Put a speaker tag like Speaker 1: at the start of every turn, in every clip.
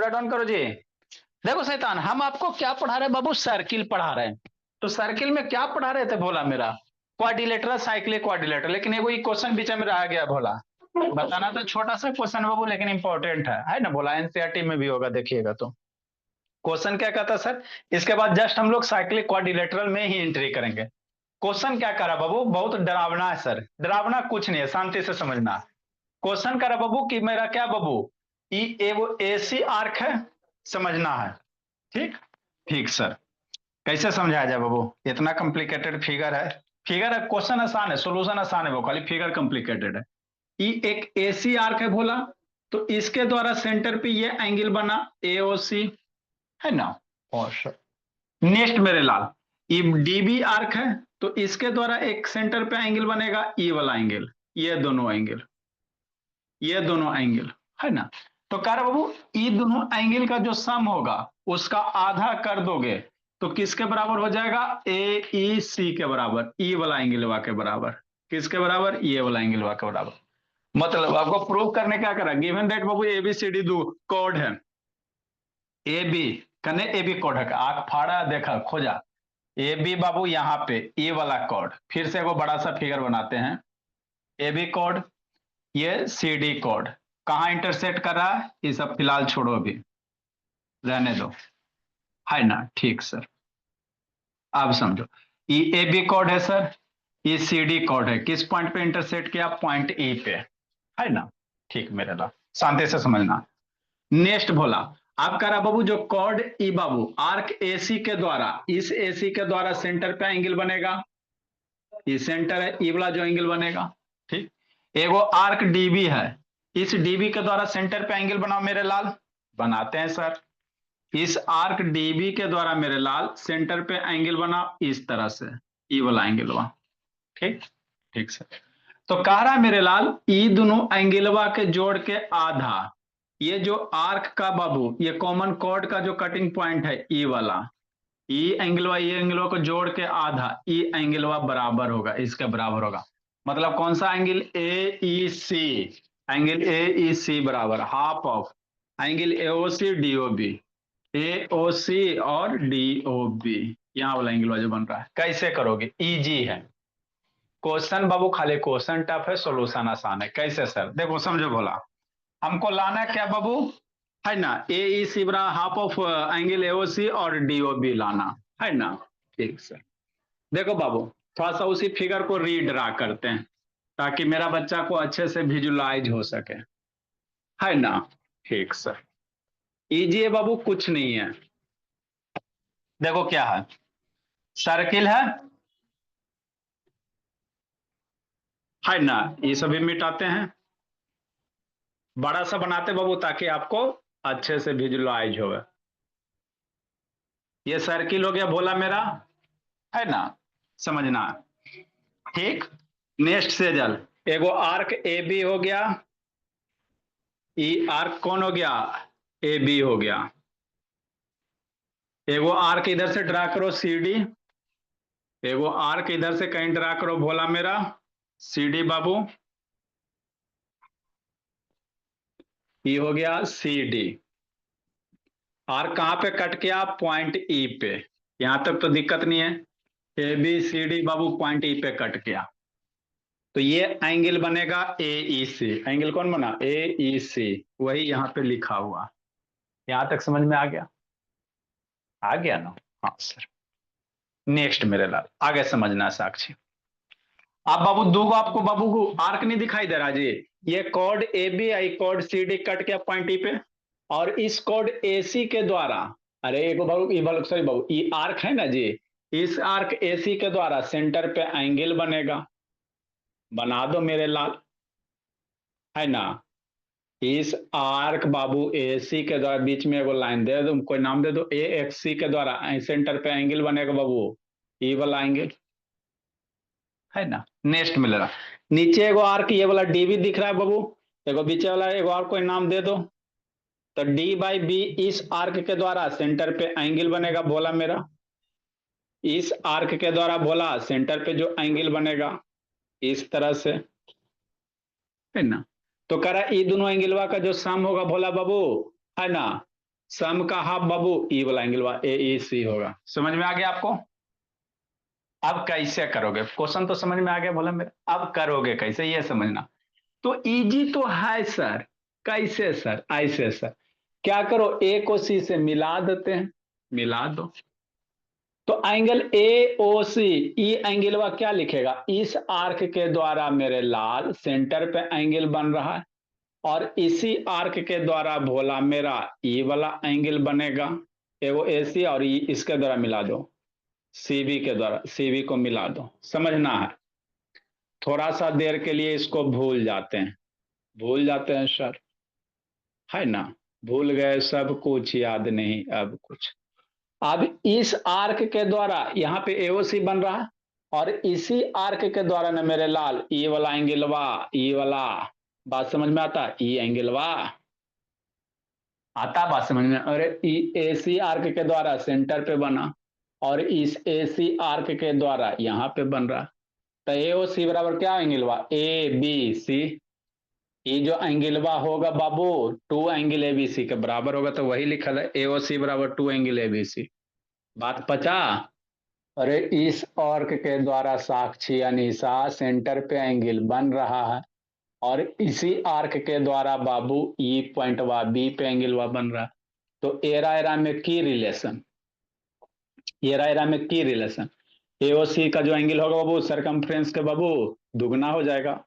Speaker 1: Down करो जी। देखो शैतान, हम आपको क्या पढ़ा रहे हैं बाबू? सर्किल पढ़ा रहे हैं। तो सर्किल में क्या पढ़ा रहे थे भोला मेरा? क्वाड्रिलेटरल साइक्लिक क्वाड्रिलेटरल, लेकिन ये वही क्वेश्चन बीच में रह गया भोला। बताना तो छोटा सा क्वेश्चन बाबू, लेकिन इंपॉर्टेंट है ना भोला? एनसीईआरटी में भी होगा, देखिएगा तो। क्वेश्चन क्या कहता है सर? इसके बाद जस्ट हम लोग साइक्लिक क्वाड्रिलेटरल में ही एंट्री करेंगे। क्वेश्चन क्या करा बाबू? बहुत डरावना है सर। डरावना कुछ नहीं है, शांति से समझना। क्वेश्चन करा बाबू कि मेरा क्या बाबू, ये वो एसी आर्क है, समझना है। ठीक। ठीक सर। कैसे समझाया जाए बाबू? इतना कॉम्प्लिकेटेड फिगर है। फिगर है, क्वेश्चन आसान है, सॉल्यूशन आसान है, वो खाली फिगर कॉम्प्लिकेटेड है। ये एक एसी आर्क है बोला, तो इसके द्वारा सेंटर पे ये एंगल बना एओसी, है ना? और नेक्स्ट मेरे लाल, ये डीबी आर्क है, तो इसके द्वारा एक सेंटर पे एंगल बनेगा ई वाला एंगल। ये दोनों एंगल, ये दोनों एंगल, है ना? तो कह रहे बाबू, ये दोनों एंगल का जो सम होगा उसका आधा कर दोगे तो किसके बराबर हो जाएगा? ए ई सी के बराबर, ई वाला एंगल वा के बराबर। किसके बराबर? ये वाला एंगल वा के बराबर। मतलब आपको प्रूव करने क्या करा? गिवन दैट बाबू एबीसीडी दो कोड है, ए बी कने ए बी कोड है, आंख फाड़ा देखा खोजा। ए बी बाबू यहाँ पे ए वाला कोड, फिर से वो बड़ा सा फिगर बनाते हैं। ए बी कोड, ये सी डी कोड, कहाँ इंटरसेक्ट कर रहा है? ये सब फिलहाल छोड़ो, अभी रहने दो, है ना? ठीक सर। अब समझो, ये ए बी कोड है सर, ये सी डी कोड है, किस पॉइंट पे इंटरसेक्ट किया? पॉइंट ई पे, है ना? ठीक मेरे ला, शांति से समझना। नेक्स्ट भोला, आप कह रहा बाबू जो कॉर्ड ई बाबू आर्क एसी के द्वारा, इस एसी के द्वारा सेंटर पे एंगल बनेगा, ये सेंटर है, ई वाला जो एंगल बनेगा। ठीक। एगो आर्क डीबी है, इस डीबी के द्वारा सेंटर पे एंगल बनाओ मेरे लाल। बनाते हैं सर। इस आर्क डीबी के द्वारा मेरे लाल सेंटर पे एंगल बनाओ इस तरह से, ई वाला एंगल वहां। ठीक। ठीक सर। तो कह रहा है मेरे लाल, ई दोनों एंगलवा के जोड़ के आधा, ये जो आर्क का बाबू ये कॉमन कॉर्ड का जो कटिंग पॉइंट है ई वाला, ई एंगलवा ये एंगलवा को जोड़ के आधा, ई एंगलवा बराबर होगा, इसके बराबर होगा। मतलब कौन सा angle? A E C. Angle A E C बराबर half of angle AO C do B. A O C और डी ओ बी, यहाँ वाला एंगल जो बन रहा है। कैसे करोगे? इजी है क्वेश्चन बाबू, खाली क्वेश्चन टफ है, सॉल्यूशन आसान है। कैसे सर? देखो समझो भोला, हमको लाना क्या बाबू, है ना? ए ई सी बरा हाफ ऑफ एंगल एओ सी और डीओ बी लाना, है ना? ठीक सर। देखो बाबू, थोड़ा सा उसी फिगर को रीड्रा करते हैं ताकि मेरा बच्चा को अच्छे से विजुलाइज हो सके, है ना? ठीक सर। इजी है बाबू, कुछ नहीं है। देखो क्या है, सर्किल है ना? ये सभी मिटाते हैं, बड़ा सा बनाते बाबू ताकि आपको अच्छे से विजुलाइज हो। ये सर्किल हो गया भोला मेरा, है ना? समझना। ठीक। नेक्स्ट से जल, एगो आर्क ए बी हो गया, ई आर्क कौन हो गया? ए बी हो गया। एगो आर्क इधर से ड्रा करो सी डी, एगो आर्क इधर से कहीं ड्रा करो भोला मेरा, सी डी बाबू। ई हो गया सी डी। आर्क कहां पे कट गया? पॉइंट ई पे। यहां तक तो दिक्कत नहीं है। ए बी सी डी बाबू पॉइंट ई पे कट गया, तो ये एंगल बनेगा ए ई सी। एंगल कौन बना? ए ई सी, वही यहाँ पे लिखा हुआ। यहां तक समझ में आ गया? आ गया ना? हाँ सर। नेक्स्ट मेरे लाल, आगे समझना साक्षी। आप बाबू दो आपको बाबू को आर्क नहीं दिखाई दे रहा जी? ये chord A B I chord C D cut गया पॉइंट ई पे, और इस कॉर्ड ए सी के द्वारा, अरे एक बाबू ये बाबू सॉरी बाबू, ये आर्क है ना जी, इस आर्क ए सी के द्वारा सेंटर पे एंगल बनेगा। बना दो मेरे लाल, है ना? इस आर्क बाबू ए सी के द्वारा बीच में एगो लाइन दे दो, कोई नाम दे दो ए एक्स सी के द्वारा सेंटर पे एंगल बनेगा बाबू, ई वाला एंगल, है ना? नेक्स्ट मिलेगा, नीचे एगो आर्क ये वाला डीबी दिख रहा है बाबू, एगो बीचे वाला एगो और कोई नाम दे दो, तो डी बाई बी इस आर्क के द्वारा सेंटर पे एंगल बनेगा बोला मेरा। इस आर्क के द्वारा बोला सेंटर पे जो एंगल बनेगा इस तरह से, है ना? तो कह रहा ये दोनों एंगलवा का जो सम होगा भोला बाबू, है ना, सम का हाफ बाबू ई वाला एंगल ए ई सी होगा। समझ में आ गया आपको? अब कैसे करोगे, क्वेश्चन तो समझ में आ गया बोला मेरा, अब करोगे कैसे ये समझना। तो इजी तो है सर। कैसे सर? ऐसे सर, क्या करो, ए को सी से मिला देते हैं, मिला दो। तो एंगल ए ओ सी, ई एंगल वा क्या लिखेगा, इस आर्क के द्वारा मेरे लाल सेंटर पे एंगल बन रहा है, और इसी आर्क के द्वारा भोला मेरा ई वाला एंगल बनेगा। वो ए सी और ई इसके द्वारा मिला दो, सीबी के द्वारा, सीबी को मिला दो। समझना है, थोड़ा सा देर के लिए इसको भूल जाते हैं, भूल जाते हैं सर, है ना, भूल गए, सब कुछ याद नहीं अब कुछ। अब इस आर्क के द्वारा यहाँ पे एओसी बन रहा है, और इसी आर्क के द्वारा ना मेरे लाल ई वाला एंगल वा, ई वाला, बात समझ में आता, ई एंगल वा आता, बात समझ में। और ए सी आर्क के द्वारा सेंटर पे बना, और इस ए सी आर्क के द्वारा यहाँ पे बन रहा। तो ए ओ सी बराबर क्या एंगल हुआ, ए बी सी। ये जो एंगल बा होगा बाबू two angle A B C के बराबर होगा, तो वही लिखा है ए ओ सी बराबर two angle A B C. बात पचा। अरे इस आर्क के द्वारा साक्षी अनीसा सेंटर पे एंगल बन रहा है, और इसी आर्क के द्वारा बाबू ई पॉइंट वा बी पे एंगल वा बन रहा है। तो एरा एरा में की रिलेशन, एरा एरा में की रिलेशन, एओसी का जो एंगल होगा बाबू सरकमफ्रेंस के बाबू दुगना हो जाएगा।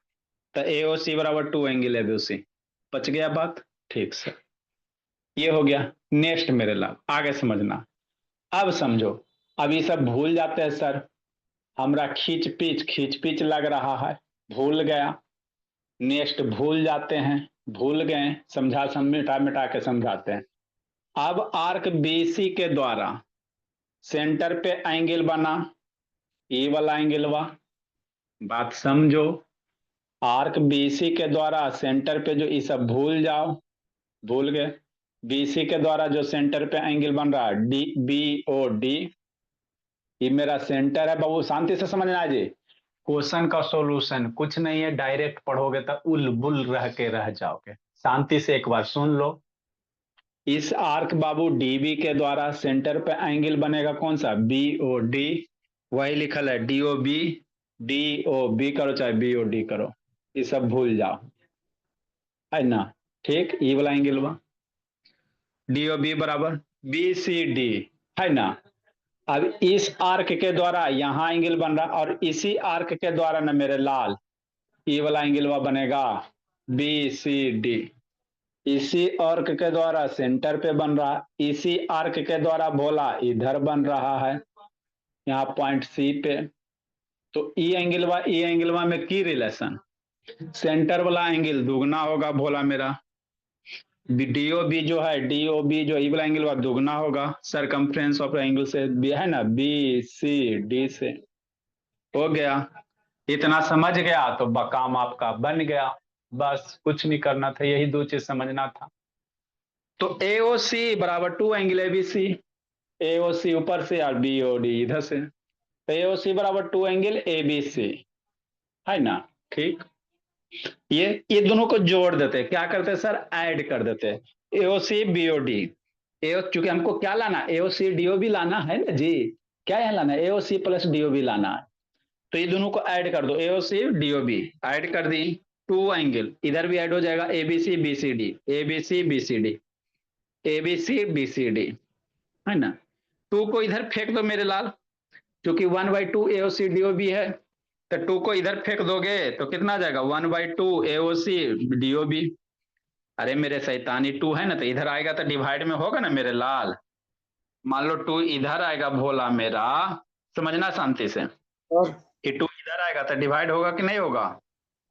Speaker 1: तो एओसी बराबर टू एंगल है बीसी। बच गया बात, ठीक सर, ये हो गया। नेक्स्ट मेरे लाल आगे समझना, अब समझो। अब ये सब भूल जाते हैं सर, हमरा खींच पीच लग रहा है, भूल गया। नेक्स्ट भूल जाते हैं, भूल गए, समझा मिटा मिटा के समझाते हैं। अब आर्क बीसी के द्वारा सेंटर पे एंगल बना, ई वाला एंगल वा, बात समझो। आर्क बीसी के द्वारा सेंटर पे जो ये सब भूल जाओ, भूल गए। बीसी के द्वारा जो सेंटर पे एंगल बन रहा है डी बी ओ डी, ये मेरा सेंटर है बाबू, शांति से समझना है जी। क्वेश्चन का सॉल्यूशन कुछ नहीं है, डायरेक्ट पढ़ोगे तो उल बुल रह के रह जाओगे। शांति से एक बार सुन लो। इस आर्क बाबू डीबी के द्वारा सेंटर पे एंगल बनेगा कौन सा, बी ओ डी, वही लिखल है D O B, D O B करो चाहे बी ओ डी करो, ये सब भूल जाओ, है ना। ठीक, ई वाला एंगल बा डी ओ बी बराबर बी सी डी, है ना। अब इस आर्क के द्वारा यहां एंगल बन रहा, और इसी आर्क के द्वारा ना मेरे लाल ई वाला एंगल बनेगा बी सी डी। इसी आर्क के द्वारा सेंटर पे बन रहा, इसी आर्क के द्वारा भोला इधर बन रहा है, यहाँ पॉइंट सी पे। तो ई एंगलवा में की रिलेशन, सेंटर वाला एंगल दुगना होगा भोला मेरा, डीओ बी जो है, डीओ बी जो ई वाला एंगल वा दुगना होगा सरकमफ्रेंस ऑफ एंगल से, बी है ना, बी सी डी से। हो गया, इतना समझ गया तो काम आपका बन गया। बस कुछ नहीं करना था, यही दो चीज समझना था। तो एओ सी बराबर two angle A B C, AO C ऊपर से और बी ओ डी इधर से, तो एओ सी बराबर two angle A B C, है ना। ठीक, ये दोनों को जोड़ देते, क्या करते हैं सर, ऐड कर देते हैं एओ सी बी ओ डी। एओ चूंकि हमको क्या लाना, एओ सी डीओ भी लाना है ना जी, क्या है लाना, एओ सी प्लस डीओ भी लाना है। तो ये दोनों को ऐड कर दो, A O C do B add कर दी, टू एंगल इधर भी ऐड हो जाएगा, A B C B C D, A B C B C D, A B C B C D, है ना। टू को इधर फेंक दो मेरे लाल, क्योंकि 1/2 एओ सी डीओ बी है, तो टू को इधर फेंक दोगे तो कितना आ जाएगा, 1/2 एओ सी डीओ बी। अरे मेरे सैतानी, टू है ना, तो इधर आएगा तो डिवाइड में होगा ना मेरे लाल। मान लो टू इधर आएगा भोला मेरा, समझना शांति से,
Speaker 2: और
Speaker 1: कि टू इधर आएगा तो डिवाइड होगा कि नहीं होगा,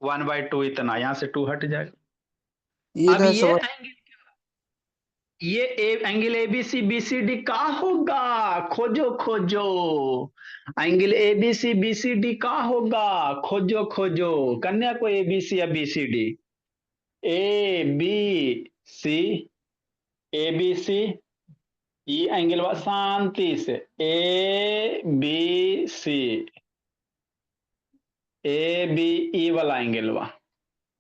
Speaker 1: 1/2 इतना, यहां से टू हट जाएगा।
Speaker 2: ये
Speaker 1: अब
Speaker 2: तो
Speaker 1: ये
Speaker 2: समझ।
Speaker 1: एंगल, ये एंगल एबीसी बीसीडी का होगा, खोजो खोजो। एंगल एबीसी बीसीडी का होगा, खोजो खोजो, कन्या को एबीसी या B C D, A B C, A B C, ये एंगल वा शांति से, ए B C, A B E वाला एंगल वा,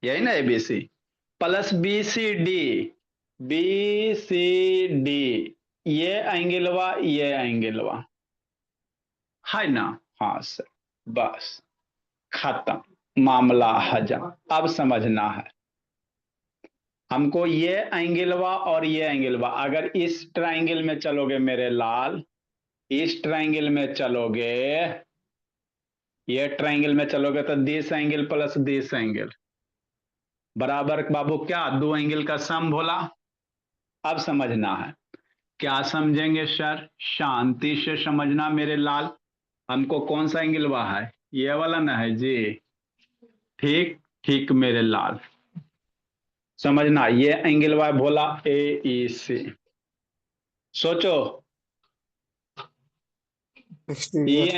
Speaker 1: यही ना A B C, plus B C D, B C D, ये एंगलवा है ना। हाँ सर, बस खत्म, मामला हजम। अब समझना है हमको, ये एंगलवा और ये एंगलवा, अगर इस ट्रायंगल में चलोगे मेरे लाल, इस ट्रायंगल में चलोगे, ये ट्रायंगल में चलोगे तो this angle plus this angle बराबर बाबू क्या, दो एंगल का सम बोला। अब समझना है, क्या समझेंगे सर, शांति से समझना मेरे लाल। हमको कौन सा एंगल वहा है, ये वाला ना है जी। ठीक ठीक मेरे लाल, समझना, ये एंगल वाई बोला ए ई सी। सोचो,
Speaker 2: एक्सटीरियर।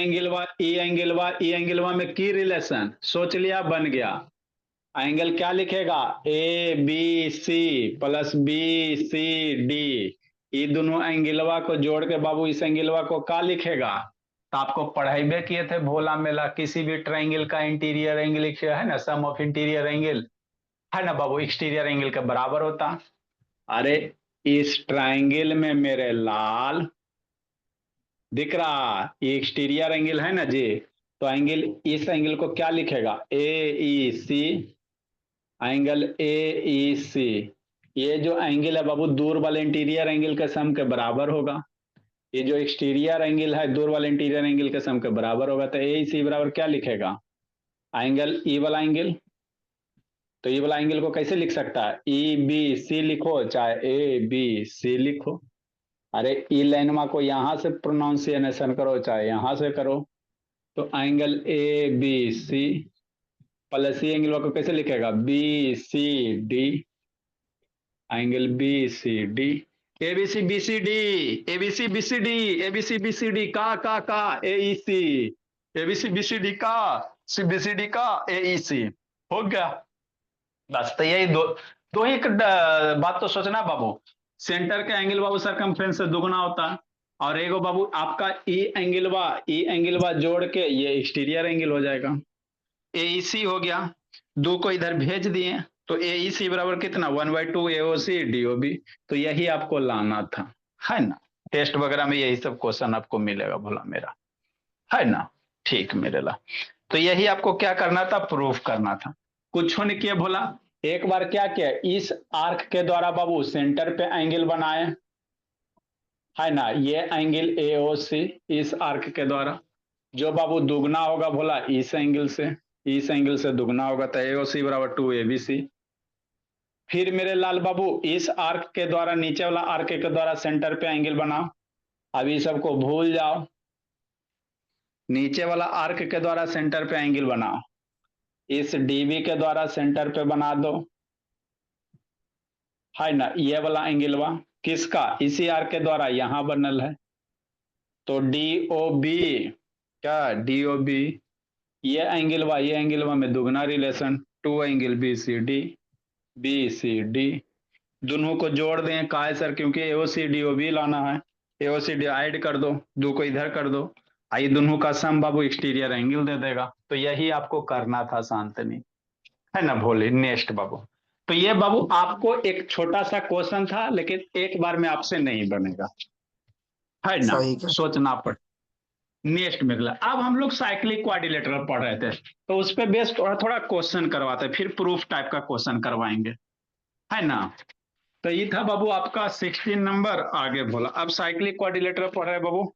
Speaker 1: ई एंगलवा में की रिलेशन, सोच लिया, बन गया। एंगल क्या लिखेगा, A B C plus B C D, ये दोनों एंगलवा को जोड़ के बाबू इस एंगलवा को क्या लिखेगा। तो आपको पढ़ाई में किए थे भोला मेला, किसी भी ट्रायंगल का इंटीरियर एंगल है ना, सम ऑफ इंटीरियर एंगल है ना बाबू, एक्सटीरियर एंगल के बराबर होता। अरे इस ट्रायंगल में मेरे लाल दिख रहा, ये एक्सटीरियर एंगल है ना जी, तो एंगल, इस एंगल को क्या लिखेगा, ए E C, angle A E सी। ये जो एंगल है बाबू दूर वाले इंटीरियर एंगल के सम के बराबर होगा। ये जो एक्सटीरियर एंगल है दूर वाले इंटीरियर एंगल के सम के बराबर होगा, तो ए ई सी बराबर क्या लिखेगा, एंगल ई वाला एंगल। तो ये वाला एंगल को कैसे लिख सकता है, ई बी सी लिखो चाहे ए बी सी लिखो। अरे ई लाइनमा को यहां से प्रोनाउंसिएशन करो चाहे यहां से करो, तो angle A B C plus C angle को कैसे लिखेगा, B C D, angle B C D. A B C B C D, A B C B C D, A B C B C D का A E C, A B C B C D का C B C D का A E सी। हो गया, बस। तो यही दो दो ही बात तो सोचना बाबू, सेंटर का एंगल बाबू सरकमफ्रेंस से दुगना होता है, और एगो बाबू आपका ई एंगलवा जोड़ के ये एक्सटीरियर एंगल हो जाएगा। एईसी हो गया, दो को इधर भेज दिए, तो एईसी बराबर कितना, 1/2 एओसी डीओबी। तो यही आपको लाना था, है ना। टेस्ट वगैरह में यही सब क्वेश्चन आपको मिलेगा भोला मेरा, है ना। ठीक मेरे ला, तो यही आपको क्या करना था, प्रूफ करना था। कुछ ने किया भोला, एक बार क्या किया, इस आर्क के द्वारा बाबू सेंटर पे एंगल बनाए, है ना, ये एंगल एओसी इस आर्क के द्वारा, जो बाबू दुगना होगा भोला इस एंगल से दुगना होगा, तो एओसी बराबर 2 एबीसी। फिर मेरे लाल बाबू इस आर्क के द्वारा, नीचे वाला आर्क के द्वारा सेंटर पे एंगल बनाओ। अभी सबको भूल जाओ, नीचे वाला आर्क के द्वारा सेंटर पे एंगल बनाओ, इस डीबी के द्वारा सेंटर पे बना दो, है ना। ये वाला एंगलवा किसका, इसी आर्क के द्वारा यहां बनल है, तो डी ओ बी, क्या डी ओ बी, ये एंगलवा में दुगना relation, 2 angle B C D, दोनों को जोड़ दें, का है सर, क्योंकि एओ सी डी ओ बी लाना है, एओ सी डी ऐड कर दो, दो को इधर कर दो, आई दोनों का सम बाबू एक्सटीरियर एंगल दे देगा। तो यही आपको करना था शांतनी, है ना भोले। नेक्स्ट बाबू, तो ये बाबू आपको एक छोटा सा क्वेश्चन था, लेकिन एक बार में आपसे नहीं बनेगा, है ना,
Speaker 2: सही का।
Speaker 1: सोचना पड़। नेक्स्ट में अगला, अब हम लोग साइक्लिक क्वाड्रिलेटरल पढ़ रहे थे, तो उस पर बेस थोड़ा थोड़ा क्वेश्चन करवाते, फिर प्रूफ टाइप का क्वेश्चन करवाएंगे, है ना। तो ये था बाबू आपका 16 नंबर। आगे भोला, अब साइक्लिक क्वाड्रिलेटरल पढ़ रहे बाबू,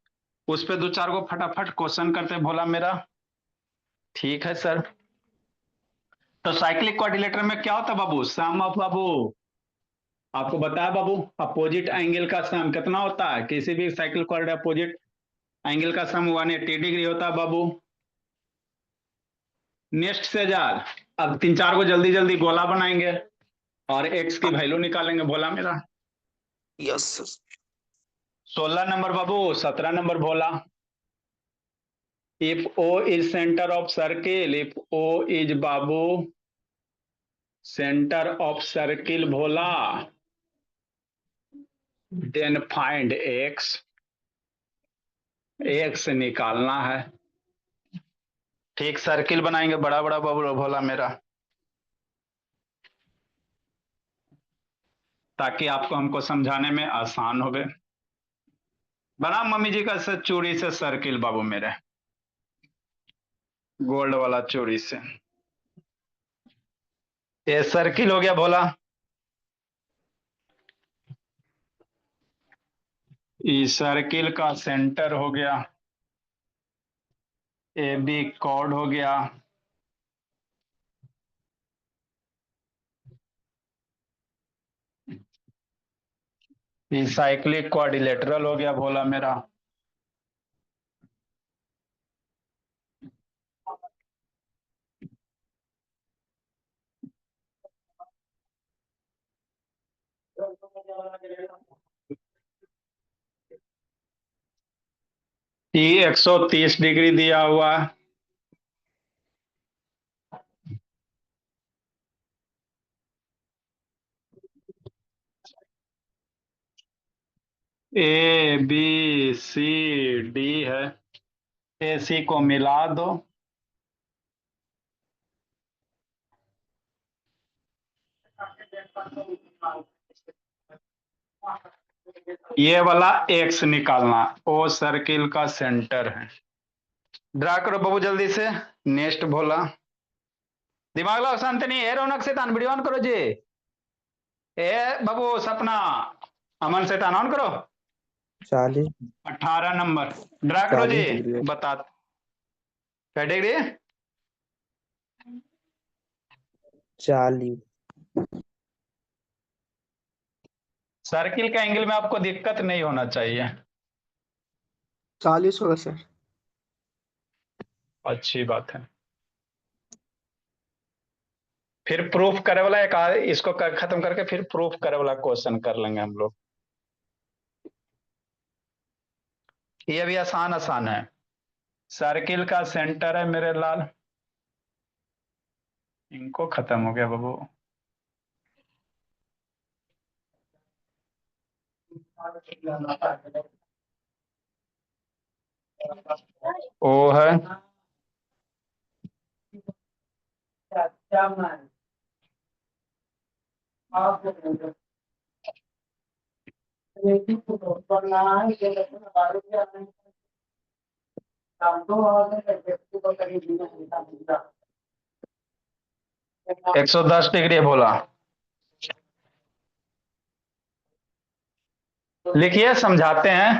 Speaker 1: उस पर दो चार को फटाफट क्वेश्चन करते भोला मेरा। ठीक है सर, तो साइक्लिक क्वाड्रिलेटरल में क्या होता है बाबू, सम ऑफ बाबू, आपको बताया बाबू, अपोजिट एंगल का सम कितना होता है, किसी भी साइक्लिक क्वाड्रिलेटरल अपोजिट एंगल का सम 180 डिग्री होता है बाबू। नेक्स्ट से जार, अब तीन चार को जल्दी जल्दी गोला बनाएंगे और एक्स की वैल्यू निकालेंगे भोला मेरा।
Speaker 2: Yes sir.
Speaker 1: 16 number Babu, 17 number Bhola, if O is center of circle, if O is Babu center of circle Bhola, then find x, x निकालना है। ठीक, सर्किल बनाएंगे बड़ा बड़ा बाबू भोला मेरा। ताकि आपको हमको समझाने में आसान हो। बना मम्मी जी का चूड़ी से सर्किल बाबू मेरे, गोल्ड वाला चूड़ी से। ये सर्किल हो गया भोला। इस सर्किल का सेंटर हो गया, ए बी कॉर्ड हो गया, ये साइक्लिक क्वाड्रिलेटरल हो गया भोला मेरा। ये 130 डिग्री दिया हुआ है। ए बी सी डी है, ए सी को मिला दो। ये वाला एक्स निकालना, ओ सर्किल का सेंटर है। ड्रा करो बाबू जल्दी से। नेक्स्ट भोला, दिमाग लगाओ, शांति नहीं है। रौनक शैतान वीडियो ऑन करो जी। ए बाबू सपना, अमन शैतान ऑन करो।
Speaker 2: 40
Speaker 1: 18 नंबर ड्रा करो जी।
Speaker 2: 40 डिग्री है।
Speaker 1: बता क्या डिग्री?
Speaker 2: 40
Speaker 1: सर्किल का एंगल में आपको दिक्कत नहीं होना चाहिए।
Speaker 2: 40 होगा सर।
Speaker 1: अच्छी बात है। फिर प्रूफ करे वाला एक इसको खत्म करके फिर प्रूफ करे वाला क्वेश्चन कर लेंगे हम लोग। ये भी आसान आसान है। सर्किल का सेंटर है मेरे लाल, इनको खत्म हो गया बाबू। ओ है, 110 डिग्री बोला। लिखिए समझाते हैं।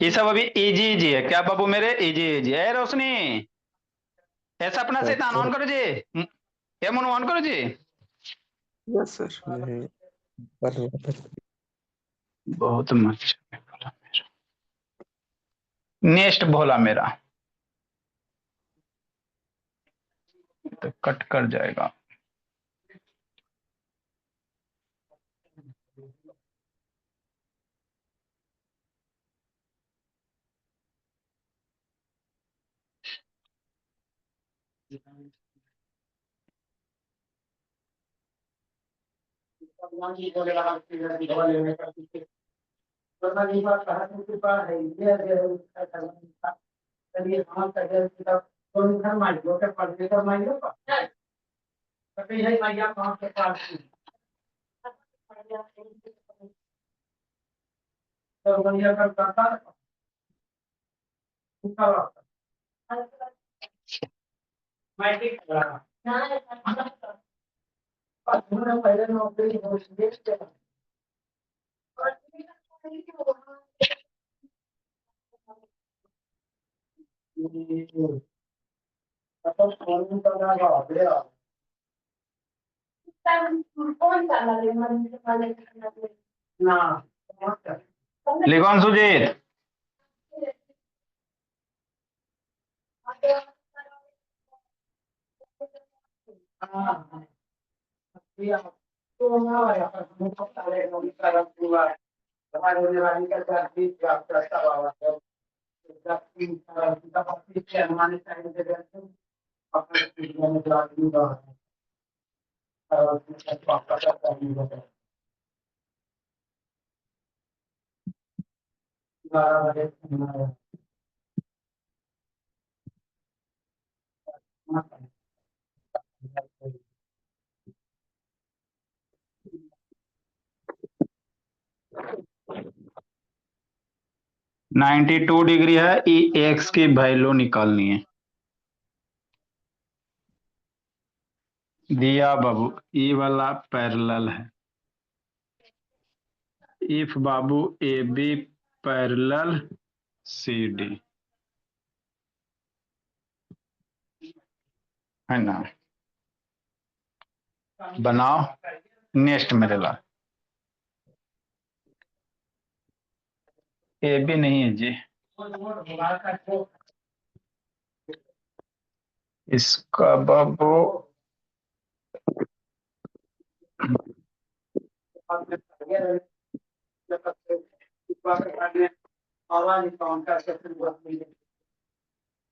Speaker 1: ये सब अभी इजी इजी है क्या बाबू मेरे? इजी इजी है। रोशनी, ऐसा अपना से
Speaker 2: सर
Speaker 1: ऑन करो जी। ये मोनो ऑन करो जी।
Speaker 2: यस सर मैं कर रहा था।
Speaker 1: बहुत मच नेक्स्ट भोला मेरा, तो कट कर जाएगा। लिखो सुजीत। 92 डिग्री है, ई एक्स की वैल्यू निकालनी है। दिया बाबू, ई वाला पैरेलल है। इफ बाबू A B parallel C D, है ना? बनाओ नेक्स्ट मेरे ला। ए बी नहीं है जी, इसका बाबू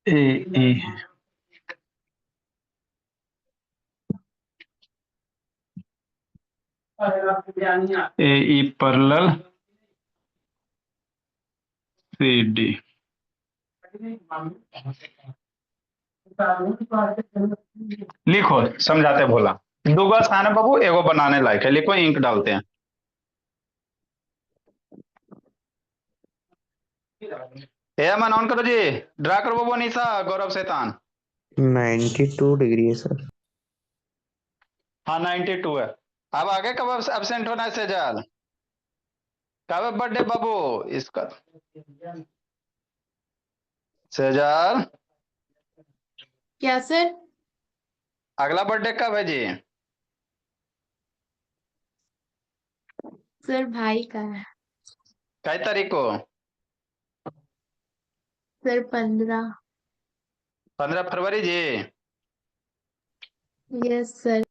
Speaker 1: ए ए ए ई पैरेलल सी डी। लिखो, समझाते भोला। दूगो आसान है बाबू, एगो बनाने लायक है, लिखो इंक डालते हैं। ए मन ऑन करो जी, ड्रा करो बाबू अनीसा गौरव शैतान।
Speaker 2: 92 डिग्री है सर।
Speaker 1: हाँ 92 है। अब आगे कब एबसेंट होना है सेजल? कब बर्थडे बाबू इसका? सेजल
Speaker 3: क्या सर?
Speaker 1: अगला बर्थडे कब है जी?
Speaker 3: सर भाई का है
Speaker 1: कई तारीख को?
Speaker 3: सर 15।
Speaker 1: 15 फरवरी जी।
Speaker 3: Yes sir.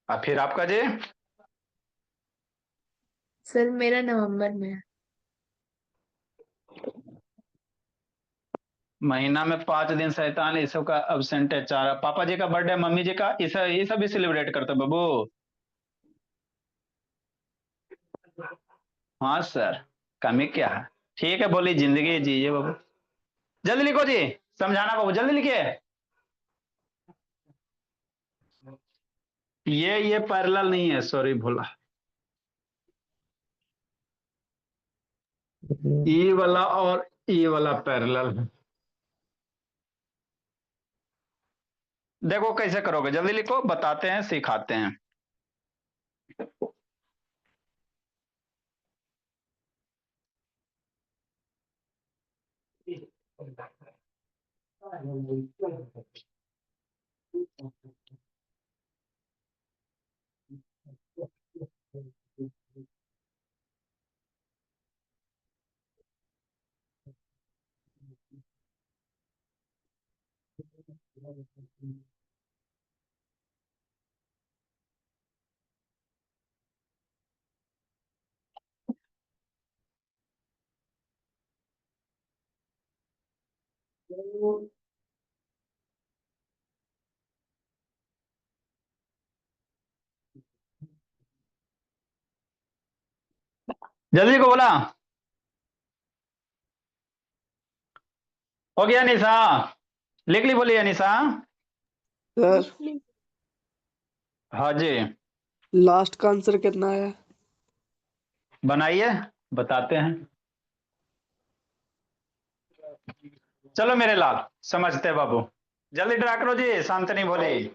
Speaker 1: और फिर आपका जी?
Speaker 3: सर मेरा नवंबर में है।
Speaker 1: महीना में 5 दिन शैतान इसो का एबसेंट है 4। पापा जी का बर्थडे, मम्मी जी का, इस ये सब भी सेलिब्रेट करते हो बाबू? हाँ सर, कमी क्या है? ठीक है, बोली जिंदगी जीजिए बाबू। जल्दी लिखो जी, समझाना बाबू, जल्दी लिखिए। ये पैरेलल नहीं है, सॉरी भूला। ई वाला और ई वाला पैरेलल है। देखो कैसे करोगे, जल्दी लिखो, बताते हैं सिखाते हैं। जल्दी को बोला। हो गया निशा? लिख ली, बोलिए निशा।
Speaker 2: सर
Speaker 1: हाँ जी,
Speaker 2: लास्ट का आंसर कितना है?
Speaker 1: बनाइए, बताते हैं। चलो मेरे लाल, समझते हैं बाबू। जल्दी ड्रा करो जी, शांतनी बोली।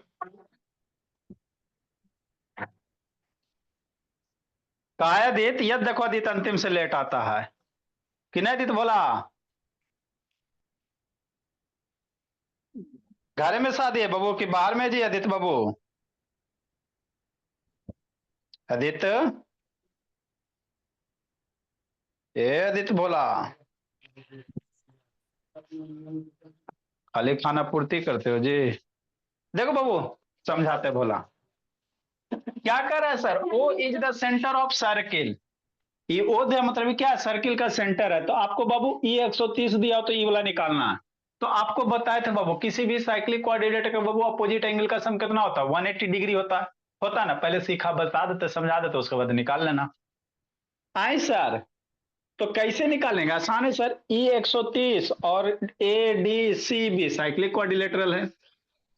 Speaker 1: कहा है दित, यद देखो दित अंतिम से लेट आता है कि नहीं दित बोला? घर में शादी है बाबू कि बाहर में जी अदित बाबू? अदित, ए अदित बोला। खाली खाना पूर्ति करते हो जी। देखो बाबू, समझाते बोला। क्या कर रहा है sir? O is the centre of circle. ये ओ दे मतलब क्या है? सर्किल का सेंटर है। तो आपको बाबू ई 130 दिया हो तो ई वाला निकालना है। तो आपको बताए थे बाबू, किसी भी साइक्लिक कोऑर्डिनेटर का बाबू अपोजिट एंगल का सम कितना होता है? 180 डिग्री होता है ना? पहले सीखा, बता देते, समझा देते, उसके बाद निकाल लेना। आए सर? तो कैसे निकालेंगे? आसान है सर। ई 130 और A D C B cyclic quadrilateral है।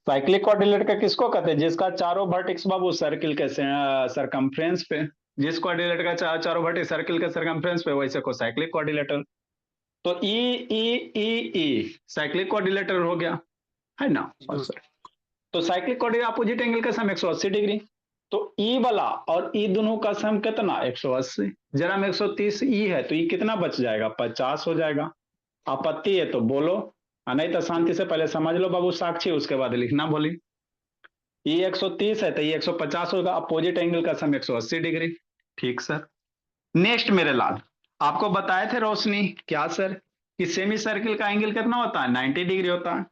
Speaker 1: साइक्लिक क्वाड्रिलेटर किसको कहते हैं? जिसका चारों वर्टेक्स बाबू सर्किल के सरकमफ्रेंस पे, जिस क्वाड्रिलेटर का चारों वर्टेक्स सर्किल के सरकमफ्रेंस पे, वैसे को साइक्लिक क्वाड्रिलेटर। तो ई ई ई ई साइक्लिक क्वाड्रिलेटर हो गया, है ना? सर तो साइक्लिक क्वाड्रिलेटर अपोजिट एंगल का सम 180 डिग्री। तो ई वाला और ई दोनों का सम कितना? 180। जरा में 130 ई है तो ई कितना बच जाएगा? 50 हो जाएगा। आपत्ति है तो बोलो, नहीं तो शांति से पहले समझ लो बाबू साक्षी, उसके बाद लिखना बोली। ये 130 है तो ये 150 होगा। अपोजिट एंगल का सम 180 डिग्री। ठीक सर। नेक्स्ट मेरे लाल, आपको बताए थे रोशनी क्या सर कि सेमी सर्किल का एंगल कितना होता है? 90 डिग्री होता है।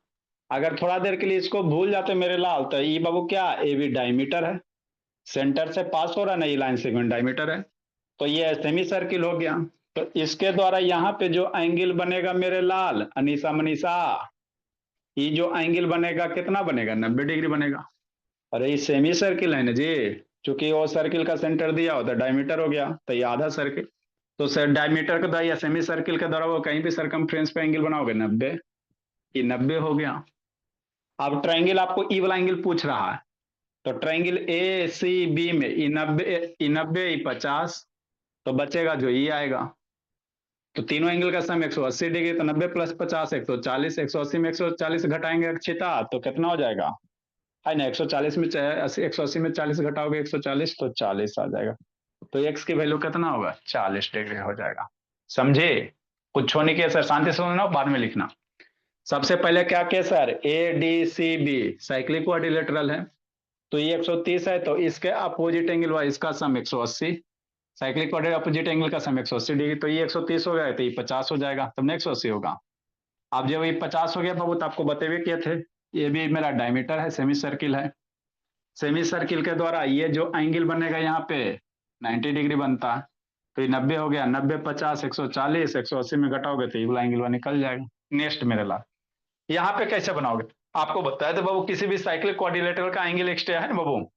Speaker 1: अगर थोड़ा देर के लिए इसको भूल जाते मेरे लाल, तो ये बाबू क्या? ए बी डायमीटर है, सेंटर से पास हो रहा है ना, ये लाइन सेगमेंट डायमीटर है। तो ये सेमी सर्किल हो गया। तो इसके द्वारा यहाँ पे जो एंगल बनेगा मेरे लाल, अनीसा मनीषा, ये जो एंगल बनेगा कितना बनेगा? 90 डिग्री बनेगा। अरे ये सेमी सर्किल है ना जी, चूंकि वो सर्किल का सेंटर दिया होता है, डायमीटर हो गया, तो ये आधा सर्किल। तो सर डायमीटर के द्वारा या सेमी सर्किल के द्वारा वो कहीं भी सरकमफ्रेंस पे एंगल बनाओगे 90, ये 90 हो गया। अब ट्रायंगल आपको ई वाला एंगल पूछ रहा है, तो ट्रायंगल ए सी बी में ई 90 ई 50, तो बचेगा जो ई आएगा। तो तीनों एंगल का सम 180 डिग्री, तो 90 प्लस 50 140, 180 में 140 घटाएंगे अक्षिता, तो कितना हो जाएगा? है ना, 140 में 180 में 40 घटाओगे 140, तो 40 आ जाएगा। तो एक्स की वैल्यू कितना होगा? 40 डिग्री हो जाएगा। समझे? कुछ होने के सर शांति से सुनना, बाद में लिखना। सबसे पहले क्या किया sir? A D C B cyclic quadrilateral है, तो ये 130 है, तो इसके अपोजिट एंगल हुआ इसका सम 180। साइक्लिक क्वाड्रिलेटरल अपोजिट एंगल का सम 180 डिग्री, तो ये 130 हो गया, तो ये 50 हो जाएगा, तब 180 होगा। अब जब ये 50 हो गया बाबू, तो आपको बतेवे किए थे, ये भी मेरा डायमीटर है, सेमी सर्किल है। सेमी सर्किल के द्वारा ये जो एंगल बनेगा यहाँ पे 90 डिग्री बनता है, तो ये 90 हो गया। 90 50 140, 180 में घटाओगे तो ये वाला एंगल निकल जाएगा। नेक्स्ट मेरे लाल, यहाँ पे कैसे बनाओगे? आपको बताया था बाबू, किसी भी साइक्लिक क्वाड्रिलेटरल का एंगल है ना बाबू,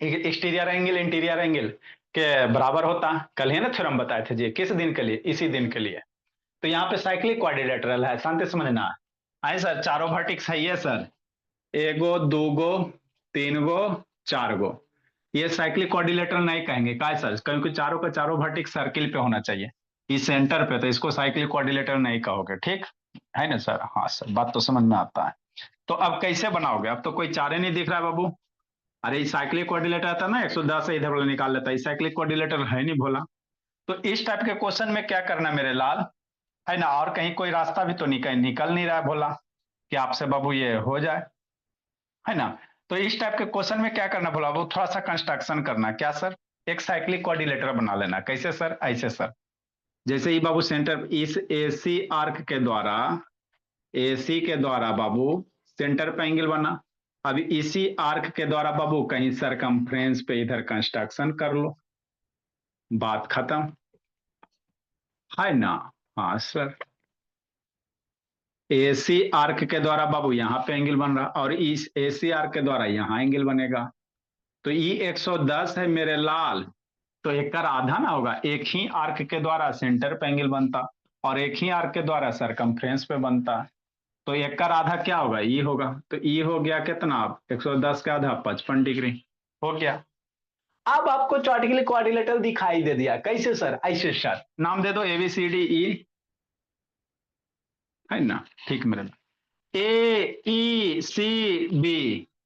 Speaker 1: एक्सटीरियर एंगल इंटीरियर एंगल के बराबर होता है। कल है ना थ्योरम बताए थे जी, किस दिन के लिए? इसी दिन के लिए। तो यहाँ पे साइक्लिक क्वाड्रिलेटरल है, शांति समझना है सर। चारों वर्टिक्स है ये सर, एगो दूगो तीन गो चार गो। ये साइक्लिक क्वाड्रिलेटरल नहीं कहेंगे, काय सर? क्योंकि चारों का चारों वर्टिक्स सर्किल पे होना चाहिए, इस सेंटर पे, तो इसको साइक्लिक क्वाड्रिलेटरल नहीं कहोगे। ठीक है ना सर? हाँ सर, बात तो समझ में आता है। तो अब कैसे बनाओगे? अब तो कोई चारे नहीं दिख रहा है बाबू। अरे साइक्लिक क्वाड्रिलेटर आता ना 110 से इधर वाला निकाल लेता है, साइक्लिक क्वाड्रिलेटर है नहीं भोला। तो इस टाइप के क्वेश्चन में क्या करना मेरे लाल, है ना? और कहीं कोई रास्ता भी तो निकल नहीं रहा है भोला कि आपसे बाबू ये हो जाए, है ना? तो इस टाइप के क्वेश्चन में क्या करना भोला बाबू, थोड़ा सा कंस्ट्रक्शन करना। क्या सर? एक साइक्लिक क्वाड्रिलेटर बना लेना। कैसे सर? ऐसे सर, जैसे ही बाबू सेंटर इस एसी आर्क के द्वारा, एसी के द्वारा बाबू सेंटर पे एंगल बना। अब इसी आर्क के द्वारा बाबू कहीं सरकमफ्रेंस पे इधर कंस्ट्रक्शन कर लो, बात खत्म, है ना? हाँ सर, एसी आर्क के द्वारा बाबू यहाँ पे एंगल बन रहा, और इस एसी आर्क के द्वारा यहाँ एंगल बनेगा। तो ये 110 है मेरे लाल, तो एक का आधा ना होगा। एक ही आर्क के द्वारा सेंटर पे एंगल बनता, और एक ही आर्क के द्वारा सरकमफ्रेंस पे बनता। तो एक का आधा क्या होगा? ई होगा। तो ई हो गया कितना? 110 का आधा 55 डिग्री हो गया। अब आपको चार्टिकली क्वाड्रिलेटरल दिखाई दे दिया। कैसे सर? ऐसे सर, नाम दे दो ABCD E, है ना? ठीक मेरे AECB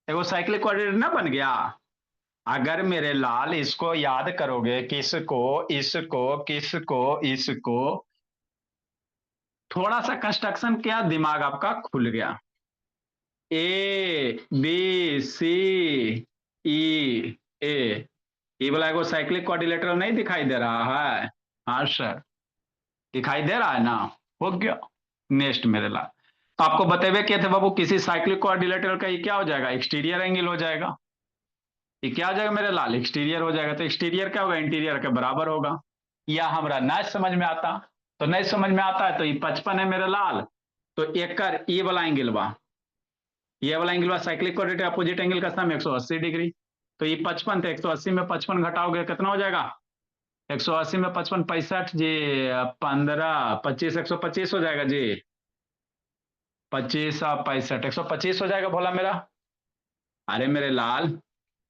Speaker 1: एगो साइक्लिक क्वाड्रिलेटर ना बन गया। अगर मेरे लाल इसको याद करोगे, किसको इसको किसको इसको, थोड़ा सा कंस्ट्रक्शन किया, दिमाग आपका खुल गया। ABCE ये वाला एगो साइक्लिक क्वाड्रिलेटरल नहीं दिखाई दे रहा है? हाँ सर, दिखाई दे रहा है ना? हो गया। नेक्स्ट मेरे लाल, तो आपको बतेवे किए थे बाबू, किसी साइक्लिक क्वाड्रिलेटरल का ये क्या हो जाएगा? एक्सटीरियर एंगल हो जाएगा। ये क्या हो जाएगा मेरे लाल? एक्सटीरियर हो जाएगा। तो एक्सटीरियर क्या होगा? इंटीरियर के बराबर होगा। या हमारा ना समझ में आता, तो नहीं समझ में आता है, तो ये 55 है मेरे लाल, तो एक ये वाला एंगल बा, ये वाला एंगल बा साइक्लिक क्वाड्रिलेटरल अपोजिट एंगल का सम 180 डिग्री। तो ये 55 थे, 180 में 55 घटाओगे कितना हो जाएगा? 180 में 55 65 जी, 15 25 125 हो जाएगा जी, 25 65 125 हो जाएगा भोला मेरा। अरे मेरे लाल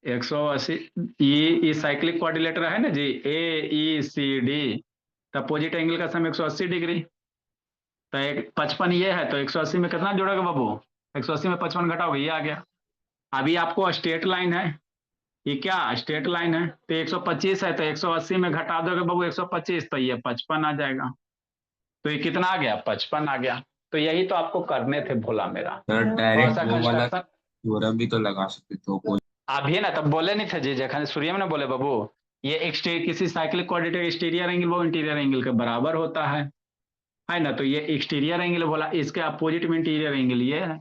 Speaker 1: 180, ये साइक्लिक क्वाड्रिलेटर है ना जी, AECD, तो अपोजिट एंगल का सम 180 डिग्री। तो एक 55 ये है, तो 180 में कितना जोड़ोगे बाबू? 180 में 55 घटाओगे, ये आ गया। अभी आपको स्ट्रेट लाइन है, ये क्या स्ट्रेट लाइन है, तो 125 है, तो 180 में घटा दोगे बाबू 125, तो ये 55 आ जाएगा। तो ये कितना आ गया? 55 आ गया। तो यही तो आपको करने थे भोला मेरा,
Speaker 4: सर
Speaker 1: थोड़ा
Speaker 4: डायरेक्ट
Speaker 1: सा
Speaker 4: वो वाला
Speaker 1: कंस्ट्रक्शन।
Speaker 4: थ्योरम भी तो लगा सकते थे कोई।
Speaker 1: अभी ना तब बोले नहीं थे जी, जखन सूर्य में ना बोले बाबू, ये किसी साइक्लिक क्वाड्रेटिक एक्सटीरियर एंगल वो इंटीरियर एंगल के बराबर होता है ना। तो ये एक्सटीरियर एंगल बोला, इसके अपोजिट में इंटीरियर एंगल ये है,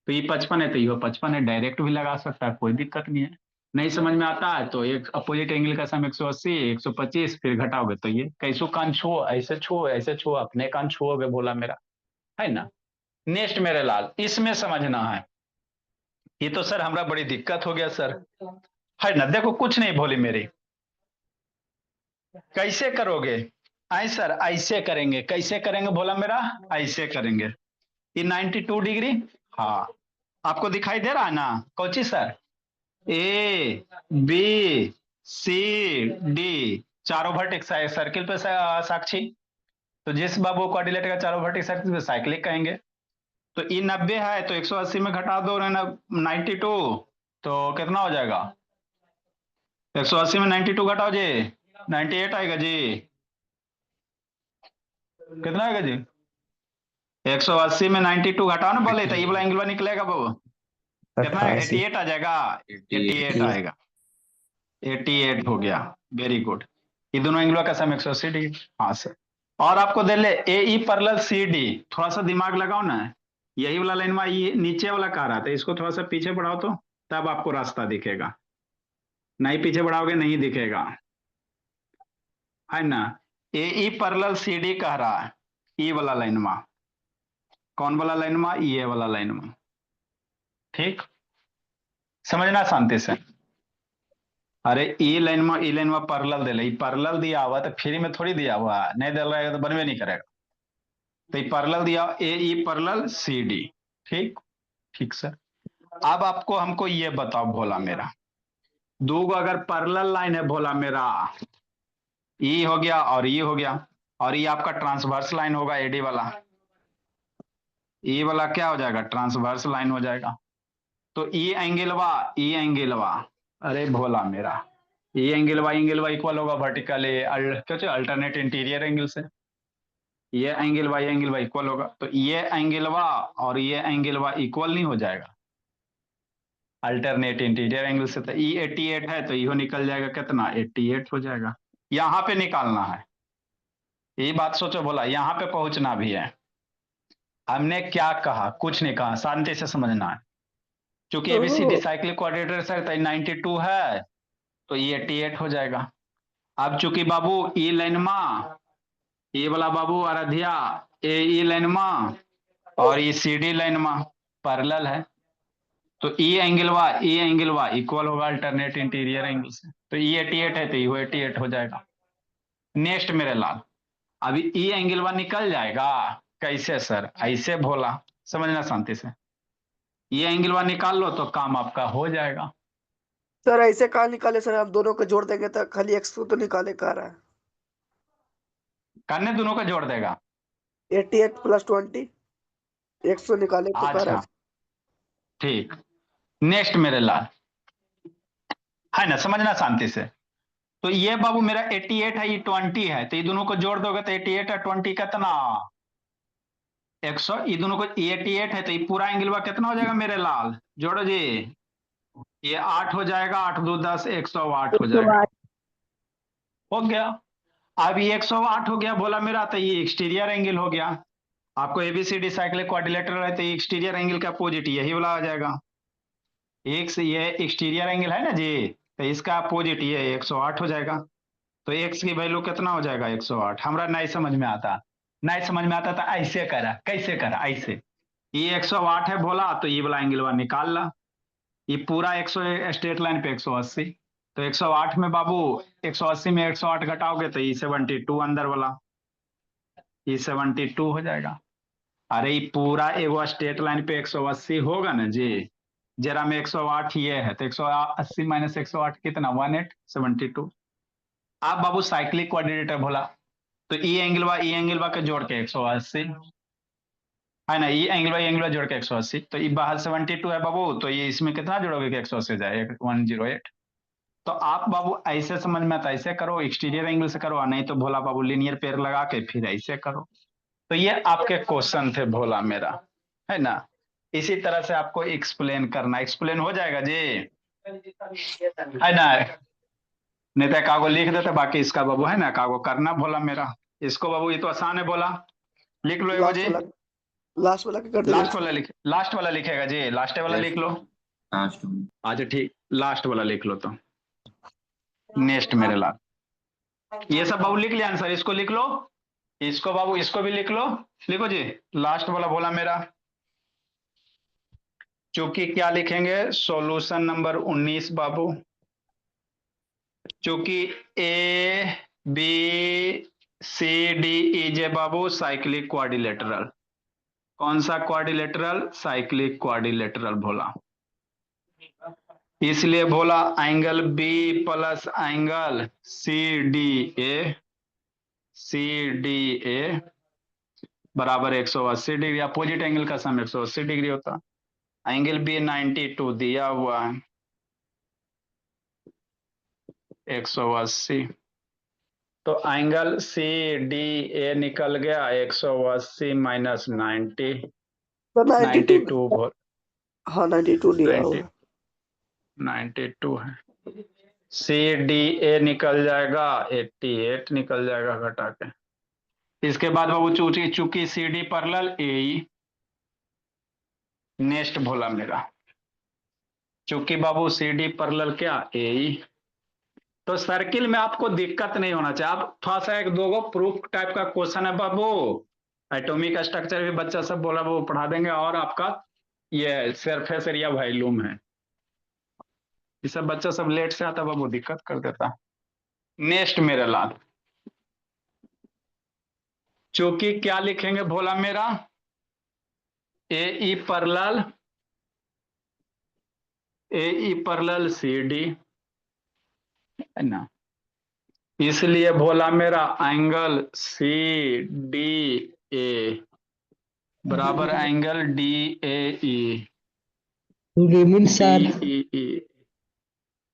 Speaker 1: तो ये 55 है, तो ये 55 है, डायरेक्ट भी लगा सकता है, कोई दिक्कत नहीं है। नहीं समझ में आता है तो एक अपोजिट एंगल का सम 180, 125, फिर घटाओगे तो ये कैसो कान छुओ, ऐसे छुओ, अपने कान छुओगे बोला मेरा, है ना। नेक्स्ट मेरे लाल, इसमें समझना है। ये तो सर हमरा बड़ी दिक्कत हो गया सर, है ना। देखो कुछ नहीं भोली मेरी, कैसे करोगे? आई सर ऐसे करेंगे, कैसे करेंगे भोला मेरा? ऐसे करेंगे। ये 92 डिग्री, हाँ आपको दिखाई दे रहा है ना कोची सर? ABCD चारों वर्टेक्स है सर्किल पे साक्षी। तो जिस बाबू कोऑर्डिनेट का चारों वर्टेक्स सर्किल पे साइक्लिक कहेंगे। तो ई 90 है, तो 180 में घटा दो 92, तो कितना हो जाएगा? 180 में 92 घटाओ जी, 98 आएगा जी। कितना आएगा जी? 180 में 92 घटाओ ना बोले, तो ये वाला एंगल निकलेगा बाबू, कितना है?
Speaker 2: 88।
Speaker 1: 88 आ जाएगा, 88 आएगा, 88 हो गया। Very good. ये दोनों एंगलों का सम 180 डिग्री। हाँ सर। और आपको दे ले AE पैरेलल CD, थोड़ा सा दिमाग लगाओ ना, यही वाला लाइन में ये नीचे वाला कह रहा था, इसको थोड़ा सा पीछे बढ़ाओ तो तब आपको रास्ता दिखेगा, नहीं पीछे बढ़ाओगे नहीं दिखेगा, है ना। AE पैरेलल CD कह रहा है, ई वाला लाइन में, कौन वाला लाइन में? ये वाला लाइन में, ठीक। समझना शांति से। अरे ई लाइन में पैरेलल दे ले, पैरेलल दिया हुआ तो फ्री में थोड़ी दिया हुआ है, नहीं दे रहा तो बनवे नहीं करेगा। तो ये पैरेलल दिया AE पैरेलल CD, ठीक। ठीक सर। अब आपको हमको ये बताओ भोला मेरा, दो गो अगर पैरेलल लाइन है भोला मेरा, ई हो गया और ई हो गया, और ये आपका ट्रांसवर्स लाइन होगा AD वाला, ई वाला क्या हो जाएगा? ट्रांसवर्स लाइन हो जाएगा। तो ई एंगलवा, अरे भोला मेरा, ई एंगलवा इक्वल होगा वर्टिकली क्या अल्टरनेट इंटीरियर एंगल से, ये एंगलवा इक्वल होगा। तो ये एंगलवा और ये एंगलवा इक्वल नहीं हो जाएगा अल्टरनेट इंटीरियर एंगल से। तो ई 88 है, तो इहो निकल जाएगा, कितना? 88 हो जाएगा। यहां पे निकालना है, ये बात सोचो बोला, यहां पे पहुंचना भी है। हमने क्या कहा? कुछ नहीं कहा, शांति से समझना है। चूंकि ABCD साइक्लिक कोऑर्डिनेटर से 92 है, तो ये 88 हो जाएगा। अब चूंकि बाबू ई लाइन में, ये वाला बाबू आराध्या ए लाइन में और ये CD लाइन में पैरेलल है, तो ई एंगलवा इक्वल होगा अल्टरनेट इंटीरियर एंगल से। तो ई 88 है, तो ये 88 हो जाएगा। नेक्स्ट मेरे लाल, अभी ई एंगलवा निकल जाएगा, कैसे सर? ऐसे भोला, समझना शांति से, ये एंगलवा निकाल लो तो काम आपका हो जाएगा।
Speaker 2: सर ऐसे कहाँ निकाले सर, हम दोनों को जोड़ देंगे तो खाली x तो निकाले कह रहा है।
Speaker 1: करने दोनों को जोड़ देगा।
Speaker 2: 88 + 20 100 निकाले तो कह रहा
Speaker 1: अच्छा
Speaker 2: है।
Speaker 1: ठीक। नेक्स्ट मेरे लाल, है ना, समझना शांति से। तो ये बाबू मेरा 88 है, ये 20 है, तो ये दोनों को जोड़ दोगे तो 88 और 20 कितना? 100। ये दोनों को 88 है, तो ये पूरा एंगलवा कितना हो जाएगा मेरे लाल? जोड़ो जी, ये 8 हो जाएगा, 8 2 10, 108 हो जाएगा। हो गया। अब ये 108 हो गया बोला मेरा, तो ये एक्सटीरियर एंगल हो गया। आपको ABCD साइक्लिक क्वाड्रिलेटरल है, तो ये एक्सटीरियर एंगल का अपोजिट यही वाला आ जाएगा। एक से ये एक्सटीरियर एंगल है ना जी, तो इसका अपोजिट ये 108 हो जाएगा। तो x की वैल्यू कितना हो जाएगा? 108। हमरा नहीं समझ में आता, नहीं समझ में आता तो ऐसे करा, कैसे करा? ऐसे, ये 108 है बोला, तो ये वाला एंगल निकाल ला, ये पूरा 100 स्ट्रेट लाइन पे 180, तो 108 में बाबू 180 में 108 घटाओगे तो ये 72 अंदर वाला, ये 72 हो जाएगा। अरे ये पूरा एगो स्ट्रेट लाइन पे 180 होगा ना जी, जरा में 108 ये है, तो 180 माइनस 108 कितना, 1872। आप बाबू साइक्लिक कोऑर्डिनेटर बोला, तो ई एंगल बा के जोड़ के 180 है ना, ई एंगल बा जोड़ के 180, तो ये बाहर 72 है बाबू, तो ये इसमें कितना जोड़ोगे कि 180 जाए, 108। तो आप बाबू ऐसे समझ में आता ऐसे करो, एक्सटीरियर एंगल से करो, नहीं तो भोला बाबू लीनियर पेयर लगा के फिर ऐसे करो। तो ये आपके क्वेश्चन थे भोला मेरा, है ना। इसी तरह से आपको एक्सप्लेन करना, एक्सप्लेन हो जाएगा जी, है ना। नहीं तो कागो लिख देते, बाकी इसका बाबू है ना कागो करना भोला मेरा। इसको बाबू ये तो आसान है भोला, लिख लो एगो जी।
Speaker 2: लास्ट वाला क्या कर देंगे?
Speaker 1: लास्ट वाला लिखेगा जी, लास्ट वाला लिख लो।
Speaker 4: लास्ट में
Speaker 1: अच्छा ठीक, लास्ट वाला लिख लो। तो नेक्स्ट मेरे लास्ट, ये सब बाबू लिख लिया आंसर, इसको लिख लो, इसको बाबू इसको भी लिख लो। लिखो जी, लास्ट वाला बोला मेरा। चूंकि क्या लिखेंगे, सॉल्यूशन नंबर 19 बाबू। चूंकि A B C D is a बाबू साइक्लिक क्वाड्रिलेटरल। कौन सा क्वाड्रिलेटरल, साइक्लिक क्वाड्रिलेटरल बोला। इसलिए बोला angle B plus angle C D A बराबर 180 डिग्री। अपोजिट एंगल का सम 180 डिग्री होता। एंगल बी 92 दिया हुआ है, 180। तो एंगल सी डी ए निकल गया 180 माइनस 90,
Speaker 2: तो 92।
Speaker 1: 92
Speaker 2: हाँ 92 दिया हुआ
Speaker 1: 90
Speaker 2: है।
Speaker 1: 92 है। सी डी ए निकल जाएगा 88 निकल जाएगा घटा के। इसके बाद बाबू चूंकि C D parallel A, next भोला मेरा, चूंकि बाबू सी डी पैरेलल क्या ए, तो सर्किल में आपको दिक्कत नहीं होना चाहिए। आप थोड़ा सा एक दो प्रूफ टाइप का क्वेश्चन है बाबू, एटॉमिक स्ट्रक्चर भी बच्चा सब बोला वो पढ़ा देंगे, और आपका ये सरफेस एरिया वॉल्यूम है, ये सब बच्चा सब लेट से आता बाबू दिक्कत कर देता। नेक्स्ट मेरे लाल, चूंकि क्या लिखेंगे भोला मेरा, ए ई पैरेलल सी डी, है ना। इसलिए भोला मेरा एंगल सी डी ए बराबर एंगल डी ए ई।
Speaker 5: Good evening sir.
Speaker 1: डी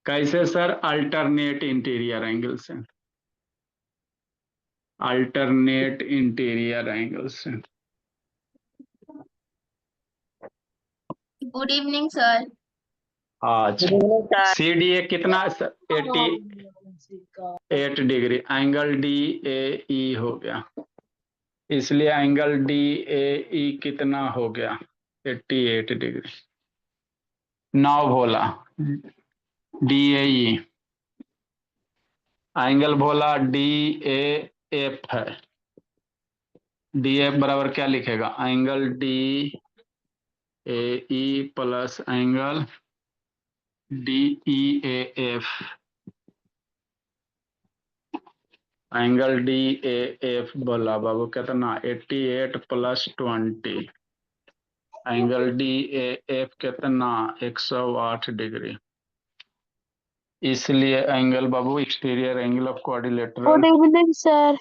Speaker 1: कैसे सर, अल्टरनेट इंटीरियर एंगल से, अल्टरनेट इंटीरियर एंगल से।
Speaker 3: Good evening sir.
Speaker 1: अच्छा, सी डी ए कितना, 88 डिग्री, एंगल डी ए ई हो गया, इसलिए एंगल डी ए ई कितना हो गया, 88 degree. Now Bhola D A E, angle Bhola D A F है, डी एफ बराबर क्या लिखेगा, angle D A E plus angle D E A F, angle D A F बोला बाबू कितना, 88 plus 20, angle D A F कितना, 108 degree. इसलिए angle Babu exterior angle of quadrilateral.
Speaker 3: Good evening sir.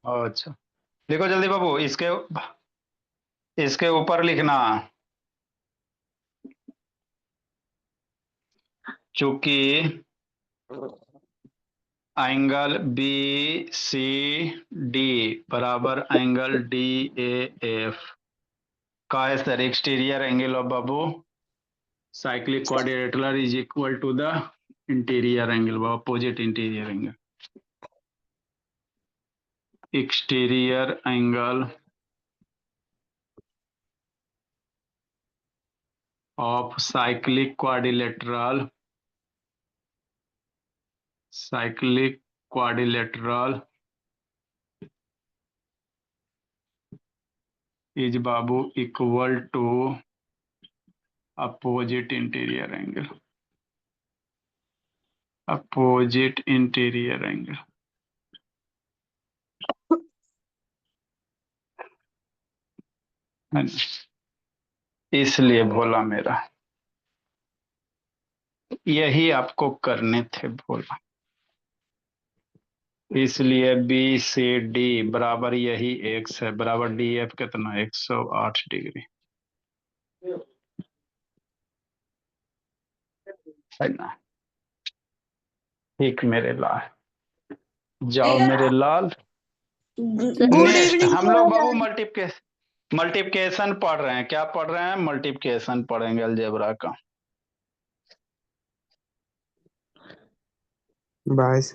Speaker 1: अच्छा देखो जल्दी बाबू, इसके ऊपर लिखना, चूंकि एंगल बी सी डी बराबर एंगल डी ए एफ का है सर, एक्सटीरियर एंगल ऑफ बाबू cyclic quadrilateral is equal to the interior angle बाबू, opposite interior angle, exterior angle of cyclic quadrilateral is babu equal to opposite interior angle, opposite interior angle। इसलिए भोला मेरा यही आपको करने थे भोला, इसलिए बी सी डी बराबर यही एक्स है, बराबर डी एफ कितना 108 डिग्री है ना। ठीक मेरे लाल, जाओ मेरे लाल।
Speaker 3: गुड
Speaker 1: नेक्स्ट
Speaker 3: इवनिंग
Speaker 1: हम लोग बाबू
Speaker 3: सर।
Speaker 1: मल्टीप्लिकेशन पढ़ रहे हैं। क्या पढ़ रहे हैं? मल्टीप्लिकेशन पढ़ेंगे अलजेब्रा का।
Speaker 6: 22